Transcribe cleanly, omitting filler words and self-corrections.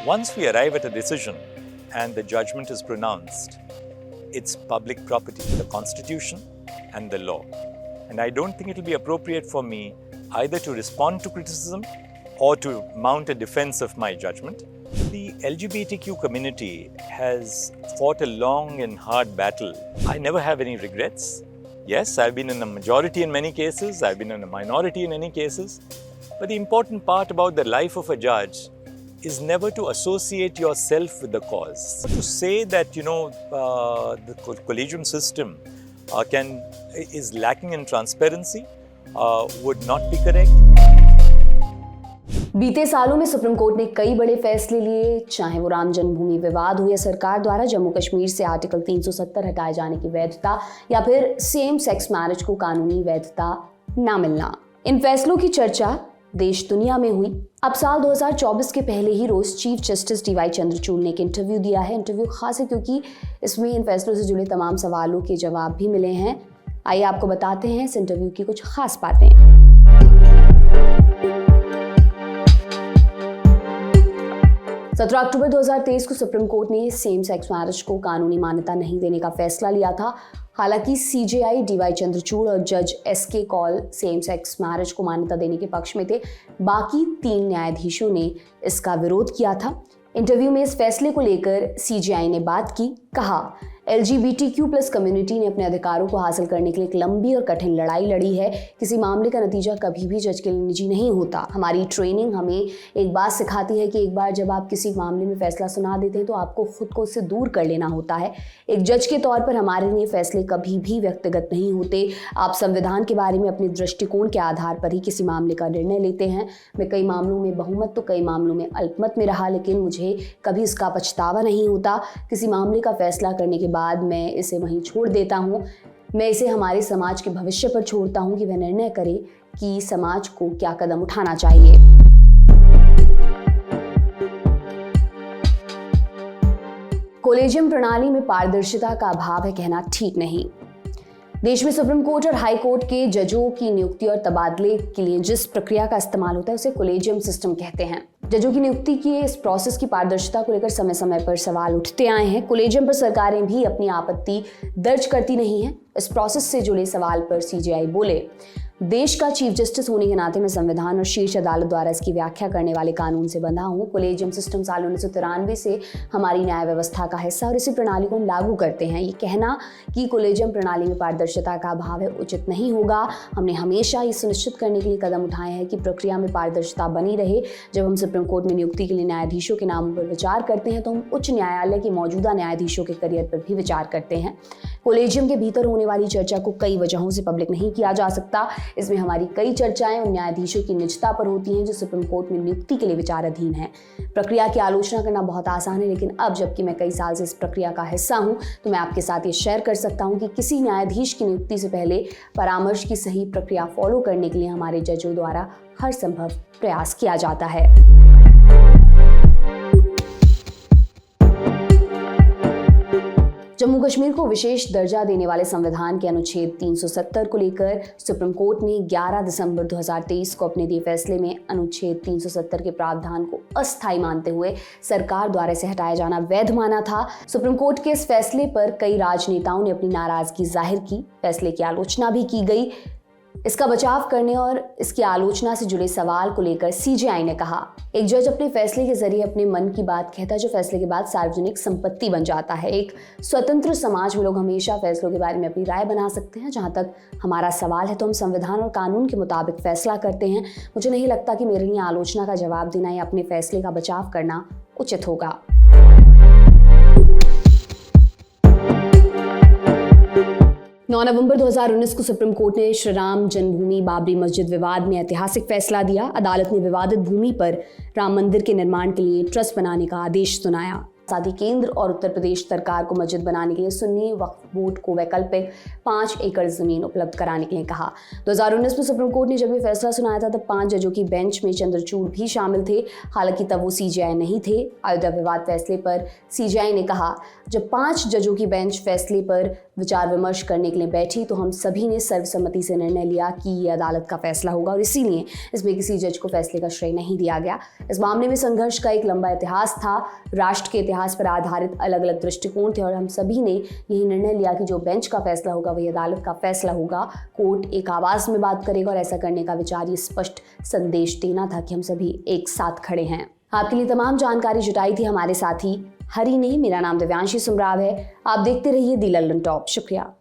Once we arrive at a decision and the judgment is pronounced, it's public property, the Constitution and the law. And I don't think it will be appropriate for me either to respond to criticism or to mount a defense of my judgment. The LGBTQ community has fought a long and hard battle. I never have any regrets. Yes, I've been in a majority in many cases, I've been in a minority in any cases. But the important part about the life of a judge is never to associate yourself with the cause. To say that, the collegium system is lacking in transparency would not be correct. बीते सालों में supreme court ने कई बड़े फैसले लिए, चाहे वो राम जन्मभूमि विवाद हो या सरकार द्वारा जम्मू कश्मीर से आर्टिकल 370 हटाए जाने की वैधता या फिर सेम सेक्स मैरिज को कानूनी वैधता ना मिलना। इन फैसलों की चर्चा देश दुनिया में हुई। अब साल 2024 के पहले ही रोज चीफ जस्टिस डीवाई चंद्रचूड़ ने एक इंटरव्यू दिया है। इंटरव्यू खास है क्योंकि इसमें इन फैसलों से जुड़े तमाम सवालों के जवाब भी मिले हैं। आइए आपको बताते हैं इस इंटरव्यू की कुछ खास बातें। 17 अक्टूबर 2023 को सुप्रीम कोर्ट ने सेम सेक्स मैरिज को कानूनी मान्यता नहीं देने का फैसला लिया था। हालांकि सीजेआई डीवाई चंद्रचूड़ और जज SK Kaul same sex marriage को मान्यता देने के पक्ष में थे। बाकी 3 न्यायाधीशों ने इसका विरोध किया था। इंटरव्यू में इस फैसले को लेकर सीजेआई ने बात की, कहा LGBTQ+ कम्युनिटी ने अपने अधिकारों को हासिल करने के लिए एक लंबी और कठिन लड़ाई लड़ी है। किसी मामले का नतीजा कभी भी जज के लिए निजी नहीं होता। हमारी ट्रेनिंग हमें एक बात सिखाती है कि एक बार जब आप किसी मामले में फैसला सुना देते हैं तो आपको खुद को उससे दूर कर लेना होता है। एक जज के तौर पर हमारे लिए फैसले कभी भी व्यक्तिगत नहीं होते। आप संविधान के बारे में अपने दृष्टिकोण के आधार पर ही किसी मामले का निर्णय लेते हैं। मैं कई मामलों में बहुमत तो कई मामलों में अल्पमत में रहा, लेकिन मुझे कभी इसका पछतावा नहीं होता। किसी मामले का फैसला करने के बाद मैं इसे वहीं छोड़ देता हूँ। मैं इसे हमारे समाज के भविष्य पर छोड़ता हूँ कि वह निर्णय करे कि समाज को क्या कदम उठाना चाहिए। कॉलेजियम प्रणाली में पारदर्शिता का अभाव है कहना ठीक नहीं। देश में सुप्रीम कोर्ट और हाई कोर्ट के जजों की नियुक्ति और तबादले के लिए जिस प्रक्रिया का इस्तेमाल होता है उसे कॉलेजियम सिस्टम कहते हैं। जजों की नियुक्ति की इस प्रोसेस की पारदर्शिता को लेकर समय समय पर सवाल उठते आए हैं। कॉलेजियम पर सरकारें भी अपनी आपत्ति दर्ज करती नहीं हैं। इस प्रोसेस से जुड़े सवाल पर सीजेआई बोले, देश का चीफ जस्टिस होने के नाते मैं संविधान और शीर्ष अदालत द्वारा इसकी व्याख्या करने वाले कानून से बंधा हूँ। कॉलेजियम सिस्टम साल 1993 से हमारी न्याय व्यवस्था का हिस्सा और इसी प्रणाली को हम लागू करते हैं। ये कहना कि कॉलेजियम प्रणाली में पारदर्शिता का अभाव है उचित नहीं होगा। हमने हमेशा ये सुनिश्चित करने के लिए कदम उठाए हैं कि प्रक्रिया में पारदर्शिता बनी रहे। जब हम सुप्रीम कोर्ट में नियुक्ति के लिए न्यायाधीशों के नामों पर विचार करते हैं तो हम उच्च न्यायालय के मौजूदा न्यायाधीशों के करियर पर भी विचार करते हैं। कॉलेजियम के भीतर होने वाली चर्चा को कई वजहों से पब्लिक नहीं किया जा सकता। इसमें हमारी कई चर्चाएं उन न्यायाधीशों की निजता पर होती हैं जो सुप्रीम कोर्ट में नियुक्ति के लिए विचाराधीन हैं। प्रक्रिया की आलोचना करना बहुत आसान है, लेकिन अब जबकि मैं कई साल से इस प्रक्रिया का हिस्सा हूं तो मैं आपके साथ ये शेयर कर सकता हूं कि किसी न्यायाधीश की नियुक्ति से पहले परामर्श की सही प्रक्रिया फॉलो करने के लिए हमारे जजों द्वारा हर संभव प्रयास किया जाता है। जम्मू कश्मीर को विशेष दर्जा देने वाले संविधान के अनुच्छेद 370 को लेकर सुप्रीम कोर्ट ने 11 दिसंबर 2023 को अपने दिए फैसले में अनुच्छेद 370 के प्रावधान को अस्थायी मानते हुए सरकार द्वारा इसे हटाया जाना वैध माना था। सुप्रीम कोर्ट के इस फैसले पर कई राजनेताओं ने अपनी नाराजगी जाहिर की। फैसले की आलोचना भी की गई। इसका बचाव करने और इसकी आलोचना से जुड़े सवाल को लेकर सीजेआई ने कहा, एक जज अपने फैसले के जरिए अपने मन की बात कहता है जो फैसले के बाद सार्वजनिक संपत्ति बन जाता है। एक स्वतंत्र समाज में लोग हमेशा फैसलों के बारे में अपनी राय बना सकते हैं। जहां तक हमारा सवाल है तो हम संविधान और कानून के मुताबिक फैसला करते हैं। मुझे नहीं लगता कि मेरे लिए आलोचना का जवाब देना या अपने फैसले का बचाव करना उचित होगा। नवंबर 2019 को सुप्रीम कोर्ट ने श्री राम जन्मभूमि बाबरी मस्जिद विवाद में ऐतिहासिक फैसला दिया। अदालत ने विवादित भूमि पर राम मंदिर के निर्माण के लिए ट्रस्ट बनाने का आदेश सुनाया। साथ ही केंद्र और उत्तर प्रदेश सरकार को मस्जिद बनाने के लिए सुन्नी वक्फ बोर्ड को वैकल्पिक 5 एकड़ जमीन उपलब्ध कराने के लिए कहा। 2019 में सुप्रीम कोर्ट ने जब ये फैसला सुनाया था तब 5 जजों की बेंच में चंद्रचूड़ भी शामिल थे। हालांकि तब वो सीजेआई नहीं थे। अयोध्या विवाद फैसले पर सीजेआई ने कहा, जब 5 जजों की बेंच फैसले पर विचार विमर्श करने के लिए बैठी तो हम सभी ने सर्वसम्मति से निर्णय लिया कि ये अदालत का फैसला होगा और इसीलिए इसमें किसी जज को फैसले का श्रेय नहीं दिया गया। इस मामले में संघर्ष का एक लंबा इतिहास था, राष्ट्र के इतिहास पर आधारित अलग अलग दृष्टिकोण थे और हम सभी ने यही निर्णय लिया कि जो बेंच का फैसला होगा वही अदालत का फैसला होगा। कोर्ट एक आवाज़ में बात करेगा और ऐसा करने का विचार ये स्पष्ट संदेश देना था कि हम सभी एक साथ खड़े हैं। आपके लिए तमाम जानकारी जुटाई थी हमारे साथी हरी ने। मेरा नाम दिव्यांशी सुमराव है। आप देखते रहिए दी लंदन टॉप। शुक्रिया।